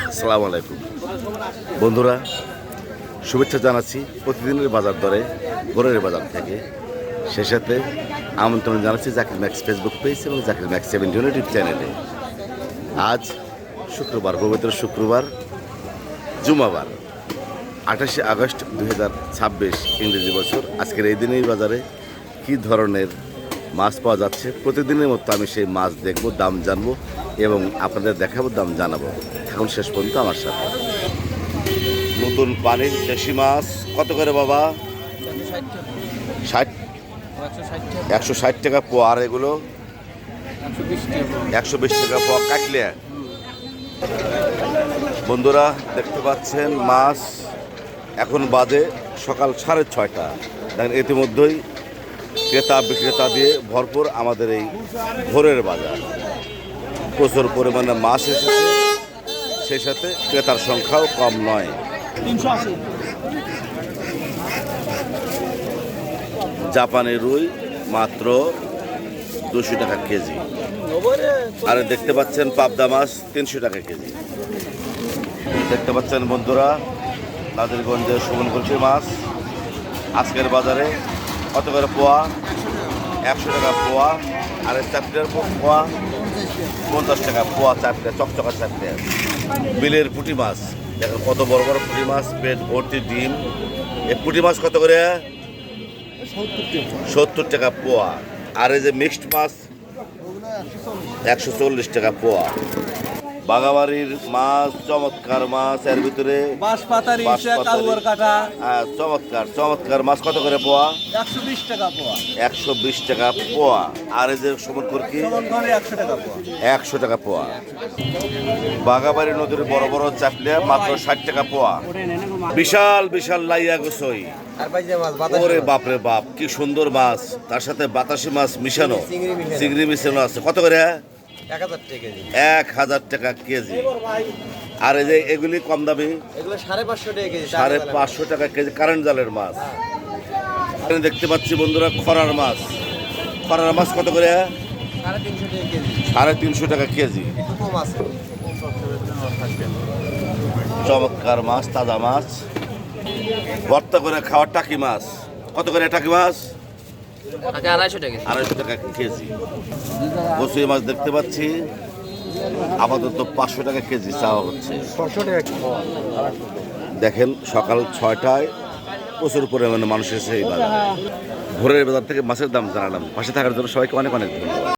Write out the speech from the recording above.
আসসালামু আলাইকুম বন্ধুরা, শুভেচ্ছা জানাচ্ছি প্রতিদিনের বাজার দরে ভোরের বাজার থেকে। সে সাথে আমন্ত্রণ জানাচ্ছি জাকির ম্যাক্স ফেসবুক পেজ এবং জাকির ম্যাক্স 7 ইউটিউব চ্যানেলে। আজ শুক্রবার, পবিত্র শুক্রবার, জুমাবার, 28শে আগস্ট 2026 ইংরেজি বছর। আজকের এই দিনেই বাজারে কী ধরনের মাছ পাওয়া যাচ্ছে, প্রতিদিনের মতো আমি সেই মাছ দেখব, দাম জানবো এবং আপনাদের দেখাবো, দাম জানাবো। এখন শেষ পর্যন্ত আমার সাথে। নতুন পানির দেশি মাছ কত করে বাবা? 160 টাকা পোয়া। আর এগুলো 120 টাকা পোয়া কাটলে। বন্ধুরা দেখতে পাচ্ছেন মাছ এখন বাজে সকাল 6:30। দেখেন ইতিমধ্যেই ক্রেতা বিক্রেতা দিয়ে ভরপুর আমাদের এই ভোরের বাজার। প্রচুর পরিমাণে মাছ এসেছে, সেই সাথে ক্রেতার সংখ্যাও কম নয়। জাপানি রুই মাত্র 200 টাকা কেজি। আর দেখতে পাচ্ছেন পাবদা মাছ 300 টাকা কেজি। দেখতে পাচ্ছেন বন্ধুরা নাজিরগঞ্জের সুমনকুলসি মাছ আজকের বাজারে কত করে পোয়া? 100 টাকা পোয়া। আর চারটের পোয়া 50 টাকা পোয়া, চারটে চকচকা চারটে। বিলের পুঁটি মাছ দেখেন কত বড় বড় পুঁটি মাছ, পেট ভর্তি ডিম। এই পুঁটি মাছ কত করে? 70 টাকা পোয়া। আর এই যে মিক্সড মাছ 140 টাকা পোয়া। বাগাবাড়ির মাছ, চমৎকার মাছ, এর ভিতরে চমৎকার চমৎকার মাছ কত করে পোয়া? 120 টাকা পোয়া। 120 টাকা পোয়া। আর এই যে সমুদ্রকি 100 টাকা পোয়া। বাগাবাড়ি নদীর বড় বড় চাপলে মাত্র 60 টাকা পোয়া। বিশাল বিশাল লাইয়া গোসই। ওরে বাপরে বাপ, কি সুন্দর মাছ, তার সাথে বাতাসি মাছ মিশানো, চিংড়ি মিশানো আছে। কত করে? 1000 টাকা কেজি। আর এই যে এগুলি কম দামি, 550 টাকা কেজি কারেন্ট জালের মাছ। এখানে দেখতে পাচ্ছি বন্ধুরা খরার মাছ। খরার মাছ কত করে? 350 টাকা কেজি। চমৎকার মাছ, তাজা মাছ, ভর্তা করে খাওয়ার টাকি মাছ কত করে? টাকি মাছ 250 টাকা কেজি। বসুই মাছ দেখতে পাচ্ছি আপাতত 500 টাকা কেজি চাওয়া হচ্ছে। দেখেন সকাল 6টায় প্রচুর পরিমাণে মানুষ এসে এই বাজার, ভোরের বাজার থেকে মাছের দাম জানালাম। পাশে থাকার জন্য সবাইকে অনেক অনেক ধন্যবাদ।